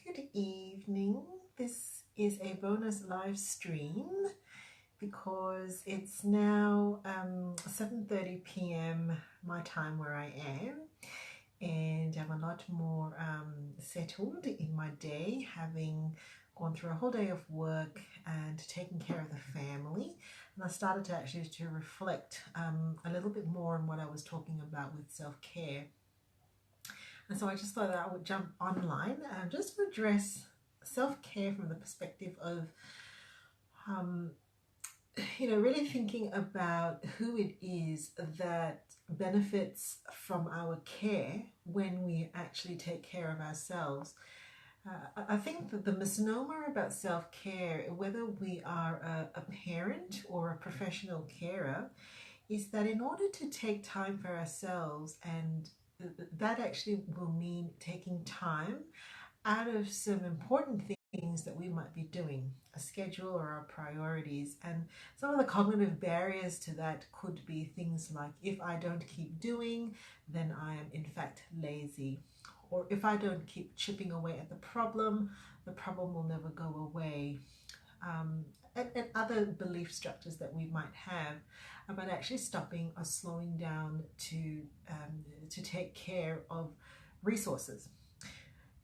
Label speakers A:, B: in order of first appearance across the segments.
A: Good evening. This is a bonus live stream because it's now 7:30 p.m. my time where I am, and I'm a lot more settled in my day, having gone through a whole day of work and taking care of the family. And I started to actually reflect a little bit more on what I was talking about with self-care. And so I just thought that I would jump online just to address self-care from the perspective of, really thinking about who it is that benefits from our care when we actually take care of ourselves. I think that the misnomer about self-care, whether we are a parent or a professional carer, is that in order to take time for ourselves, and that actually will mean taking time out of some important things that we might be doing, a schedule or our priorities. And some of the cognitive barriers to that could be things like, if I don't keep doing, then I am in fact lazy. Or if I don't keep chipping away at the problem will never go away. And other belief structures that we might have about actually stopping or slowing down to take care of resources.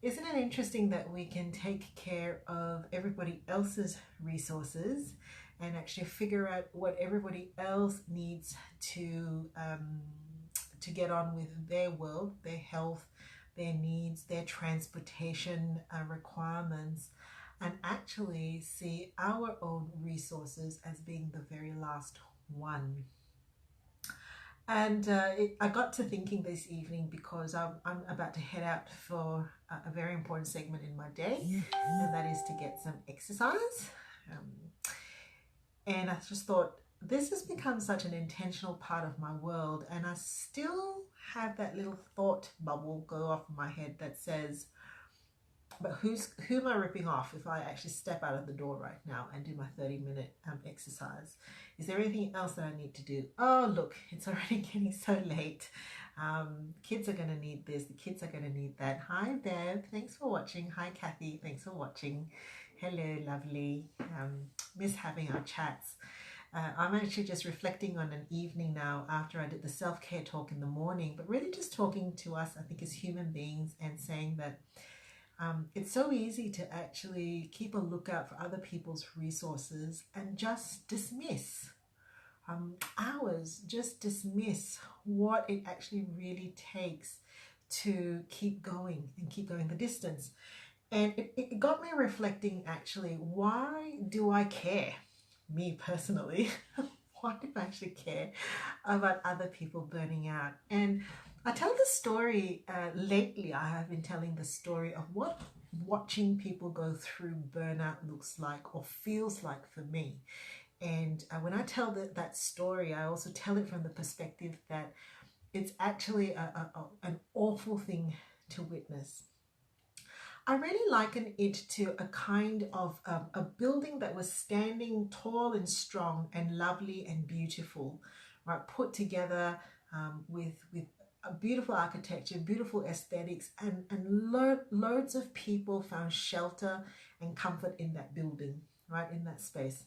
A: Isn't it interesting that we can take care of everybody else's resources and actually figure out what everybody else needs to get on with their world, their health, their needs, their transportation requirements, and actually see our own resources as being the very last one. And I got to thinking this evening because I'm about to head out for a very important segment in my day, and that is to get some exercise. And I just thought, this has become such an intentional part of my world, and I still have that little thought bubble go off in my head that says, but who am I ripping off if I actually step out of the door right now and do my 30-minute exercise? Is there anything else that I need to do? Oh, look, it's already getting so late. Kids are going to need this. The kids are going to need that. Hi, Bev. Thanks for watching. Hi, Kathy. Thanks for watching. Hello, lovely. Miss having our chats. I'm actually just reflecting on an evening now after I did the self-care talk in the morning, but really just talking to us, I think, as human beings, and saying that it's so easy to actually keep a lookout for other people's resources and just dismiss ours, just dismiss what it actually really takes to keep going and keep going the distance. And it got me reflecting, actually, why do I care? Me personally, why do I actually care about other people burning out? And I tell the story, lately I have been telling the story of what watching people go through burnout looks like or feels like for me. And when I tell that story, I also tell it from the perspective that it's actually an awful thing to witness. I really liken it to a kind of a building that was standing tall and strong and lovely and beautiful, right? Put together with a beautiful architecture, beautiful aesthetics, and loads of people found shelter and comfort in that building, right? In that space.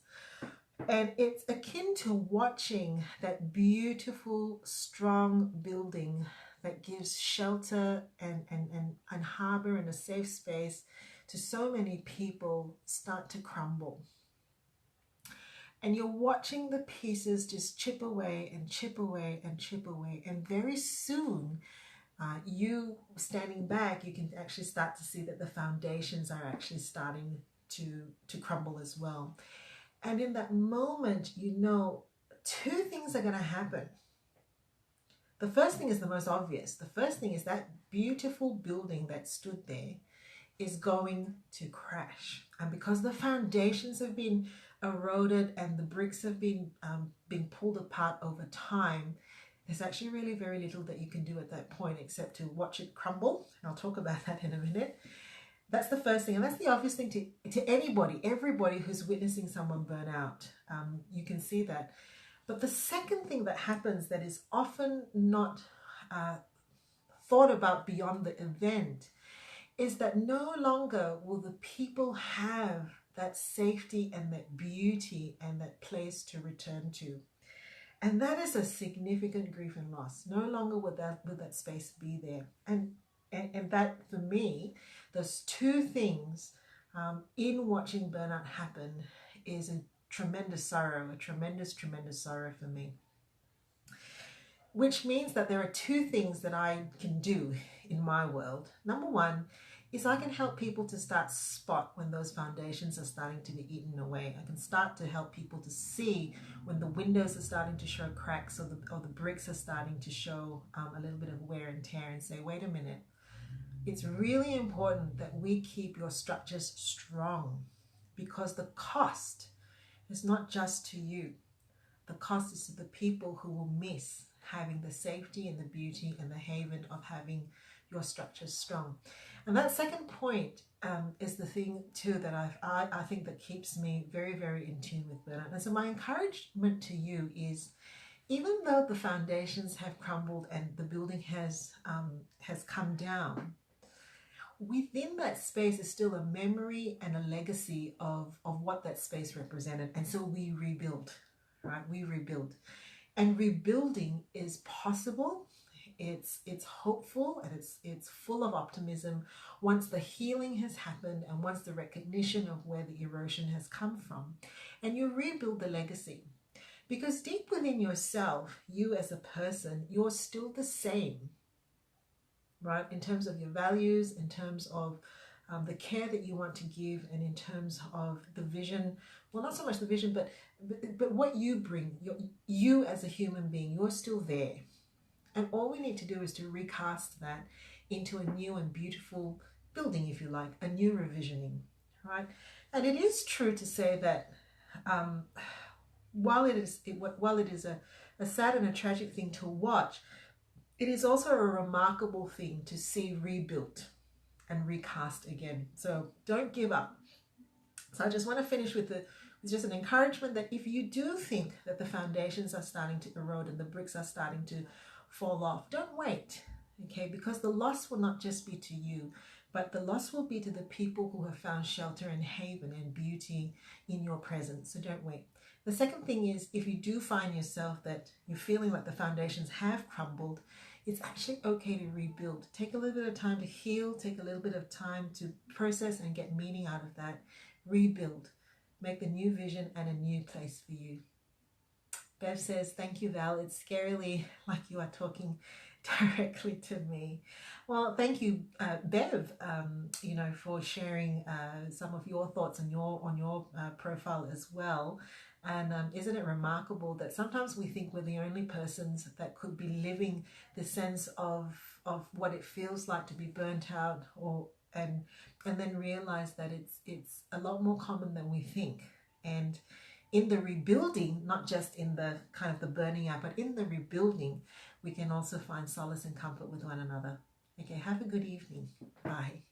A: And it's akin to watching that beautiful, strong building that gives shelter and harbor and a safe space to so many people start to crumble. And you're watching the pieces just chip away and chip away and chip away. And very soon, you standing back, you can actually start to see that the foundations are actually starting to crumble as well. And in that moment, two things are going to happen. The first thing is the most obvious. The first thing is that beautiful building that stood there is going to crash. And because the foundations have been eroded and the bricks have been pulled apart over time, there's actually really very little that you can do at that point except to watch it crumble. And I'll talk about that in a minute. That's the first thing, and that's the obvious thing to everybody who's witnessing someone burn out. You can see that. But the second thing that happens that is often not thought about beyond the event is that no longer will the people have that safety and that beauty and that place to return to. And that is a significant grief and loss. No longer will that space be there. And that, for me, those two things in watching burnout happen is a tremendous sorrow, a tremendous, tremendous sorrow for me. Which means that there are two things that I can do in my world. Number one is I can help people to start spot when those foundations are starting to be eaten away. I can start to help people to see when the windows are starting to show cracks, or the bricks are starting to show a little bit of wear and tear, and say, wait a minute, it's really important that we keep your structures strong, because the cost is not just to you. The cost is to the people who will miss having the safety and the beauty and the haven of having your structures strong. And that second point is the thing too that I think that keeps me very, very in tune with burnout. And so my encouragement to you is, even though the foundations have crumbled and the building has come down, within that space is still a memory and a legacy of what that space represented. And so we rebuild, right? We rebuild. And rebuilding is possible. It's hopeful, and it's full of optimism once the healing has happened and once the recognition of where the erosion has come from. And you rebuild the legacy. Because deep within yourself, you as a person, you're still the same, right? In terms of your values, in terms of the care that you want to give, and in terms of the vision. Well, not so much the vision, but what you bring, you as a human being, you're still there. And all we need to do is to recast that into a new and beautiful building, if you like, a new revisioning, right? And it is true to say that while it is a sad and a tragic thing to watch, it is also a remarkable thing to see rebuilt and recast again. So don't give up. So I just want to finish with just an encouragement that if you do think that the foundations are starting to erode and the bricks are starting to fall off, don't wait, okay? Because the loss will not just be to you, but the loss will be to the people who have found shelter and haven and beauty in your presence. So don't wait. The second thing is, if you do find yourself that you're feeling like the foundations have crumbled, it's actually okay to rebuild. Take a little bit of time to heal, take a little bit of time to process and get meaning out of that. Rebuild. Make the new vision and a new place for you. Bev says, thank you, Val. It's scarily like you are talking directly to me. Well, thank you, Bev, for sharing some of your thoughts on your profile as well. And isn't it remarkable that sometimes we think we're the only persons that could be living the sense of what it feels like to be burnt out, and then realize that it's a lot more common than we think. And in the rebuilding, not just in the kind of the burning out, but in the rebuilding, we can also find solace and comfort with one another. Okay, have a good evening. Bye.